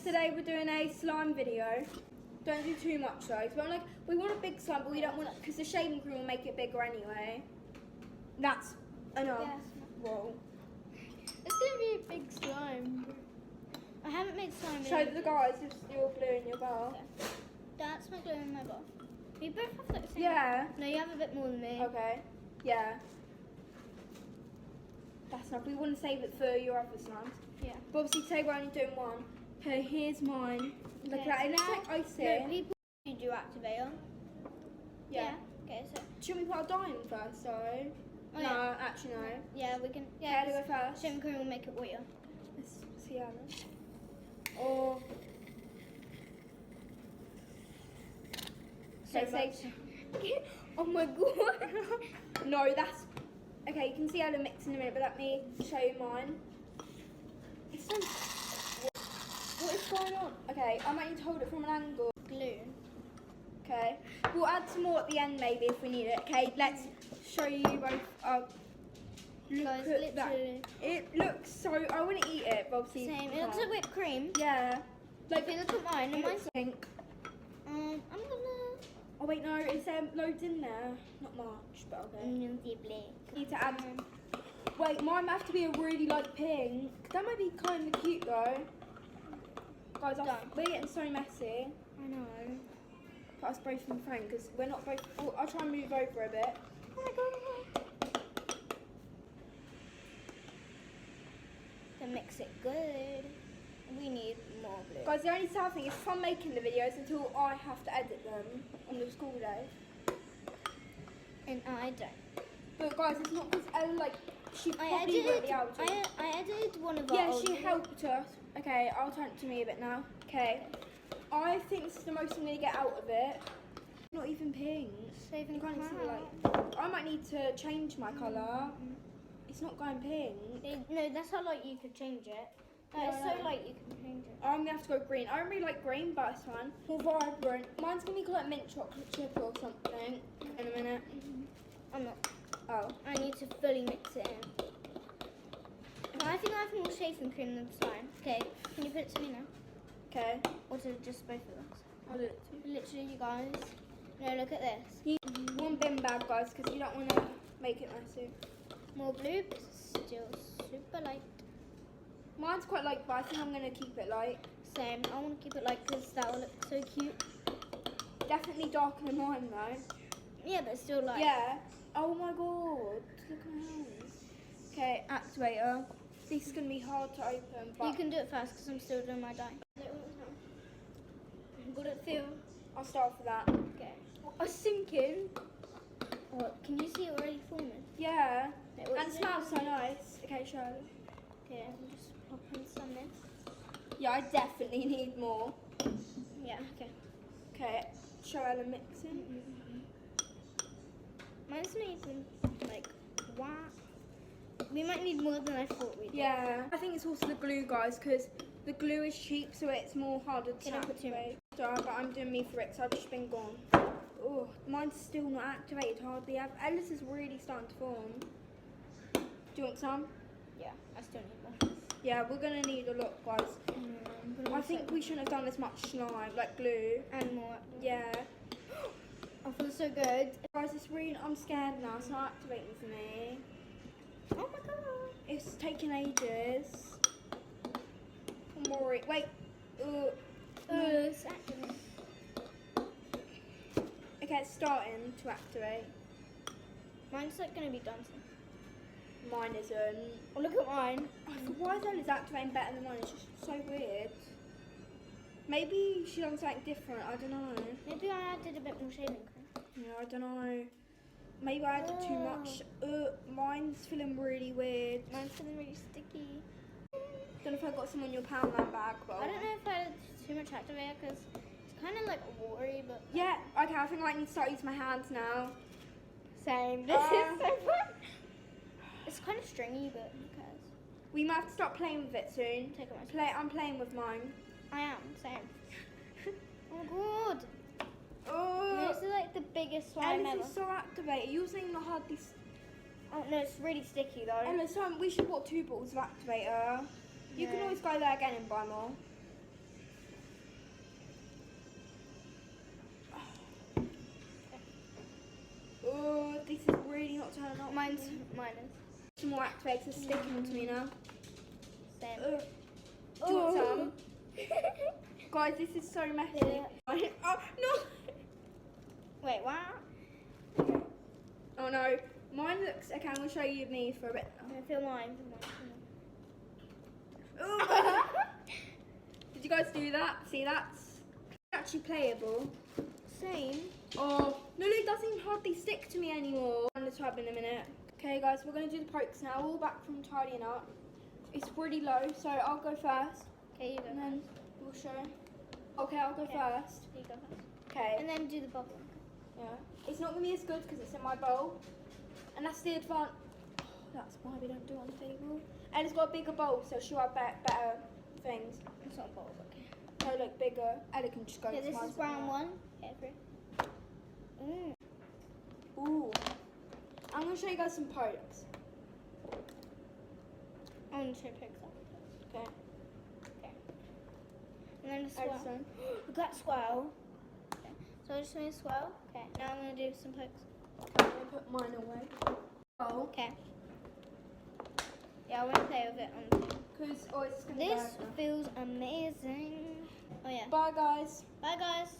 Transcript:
Today we're doing a slime video. Don't do too much though. But like, we want a big slime, but we don't want it because the shaving cream will make it bigger anyway. That's enough. Yes. Whoa. It's gonna be a big slime. I haven't made slime. Show the guys your glue in your bowl. Okay. That's my glue in my bowl. We both have like the same. Yeah. No, you have a bit more than me. Okay. Yeah. That's enough. We want to save it for your other slimes. Yeah. But obviously today we're only doing one. Okay, here's mine. Look Okay, at that. It looks now- like icing. No, people do activator. Yeah. Okay, so. Should we put our dye in first, sorry? Oh, No, yeah. actually no. Yeah, we can. Yeah, Yeah, to go first. shaving cream will make it oil. Let's see how this. Or. So say. Oh my god. No, that's. Okay, you can see how to mix in a minute, but let me show you mine. It's so. What is going on? Okay, I might need to hold it from an angle. Glue. Okay, we'll add some more at the end maybe if we need it. Okay, let's show you both. Look Guys, at that. literally. It looks so. I want to eat it, but obviously. Same. you It looks can't. like whipped cream. Yeah. Like Okay, look at mine. And it mine's. looks pink. I'm gonna. Oh wait, no, it's loads in there. Not much, but okay. Need to add. Wait, mine might have to be a really light pink. That might be kind of cute though. Guys, we're getting so messy. I know. Put us both in frame because we're not both. Oh, I'll try and move over a bit. Oh my god. To mix it good, we need more glue. Guys, the only sad thing is fun making the videos until I have to edit them on the school day. And I don't. But guys, it's not because Ella she I probably won't be able to. I edited one of our Yeah, old she videos. helped us. Okay, I'll turn it to me a bit now. Okay. I think this is the most I'm going to get out of it. Not even pink. Saving You can't see the crap. light. I might need to change my colour. It's not going pink. No, that's how light you could change it. Yeah, It's I so know. light you can change it. I'm going to have to go green. I don't really like green, but it's fine. More vibrant. Mine's going to be like mint chocolate chip or something in a minute. I'm not. Oh. I need to fully mix it in. I think I have more shaving cream than slime. Okay, can you put it to me now? Okay. Or to just both of us? I'll do it too. Literally, you guys. No, look at this. You need one bin bag, guys, because you don't want to make it messy. More blue, but still super light. Mine's quite light, but I think I'm going to keep it light. Same. I want to keep it light because that will look so cute. Definitely darker than mine, though. Yeah, but still light. Yeah. Oh my god. Look at my hands. Okay, activator. This is going to be hard to open, but You can do it first because I'm still doing my dye. Got it feel? I'll start with that. Okay. I'm sinking. Oh, can you see it already forming? Yeah. Wait, what And is it it? smells so nice. Okay, show. Okay, I'm just popping some in. Yeah, I definitely need more. Yeah, okay. Okay, show Ella mixing. Mine's not even like, wow. We might need more than I thought we did. Yeah. I think it's also the glue, guys, because the glue is cheap, so it's more harder to Can I put two more? activate. Sorry, but I'm doing me for it, so I've just been gone. Oh, mine's still not activated hardly. Ella's is really starting to form. Do you want some? Yeah, I still need more. Yeah, we're going to need a lot, guys. I think we shouldn't have done as much slime, like glue. And more. Yeah. I feel so good. Guys, it's really, I'm scared now. It's not activating for me. Oh my god. It's taking ages. I'm worried. Wait. It's active. Okay, it's starting to activate. Mine's like gonna be done soon. Mine isn't. Oh, look at mine. Why is Ella's activating better than mine? It's just so weird. Maybe she done something different. I don't know. Maybe I added a bit more shaving cream. Yeah, I don't know. Maybe I added too much. Mine's feeling really weird. Mine's feeling really sticky. Don't know if I got some on your Poundland bag, but I don't know if I added too much activator because it's kind of like watery, but yeah. Okay, I think I need to start using my hands now. same. This is so fun. It's kind of stringy, but who cares? We might have to start playing with it soon. Take it myself. I'm playing with mine. I am, same. Oh god. Oh, This is like the biggest slime Ella's ever. is so activated. You're saying not hardly. Oh no, it's really sticky though. Ella, so we should bought 2 bottles of activator. You can Yeah. always go there again and buy more. this is really not turning up. Mine is. Some more activates are sticking to me now. Same. Do you want some? Guys, this is so messy. Yeah. Oh, no! Wait, what? Okay. Oh no, mine looks, okay, I'm going to show you me for a bit. I feel mine. Ooh. Did you guys do that? See, that's actually playable. Same. Oh, no, it doesn't even hardly stick to me anymore. On the tub in a minute. Okay guys, we're going to do the pokes now. All back from tidying up. It's really low, so I'll go first. Okay, you go. And then we'll show. Okay, I'll go first. You go first. Okay. And then do the bubble. Yeah. It's not going to be as good because it's in my bowl. And that's the advantage. Oh, that's why we don't do it on the table. And it's got a bigger bowl, so she'll have better things. It's not a bowl, okay. No, like bigger. Ellie can just go Okay, to this mine is brown somewhere. one. Okay, three. Ooh. I'm going to show you guys some pokes. I want to show picks up. Okay. Okay. And then the swirl. Edison. Look at that swirl. Okay. So I just made a swirl. Okay. Now I'm going to do some pokes. Okay, I'm going to put mine away. Oh. Okay. Yeah, I won't play with it on the thing. Because, oh, it's going to This feels amazing. Oh yeah. Bye, guys. Bye guys.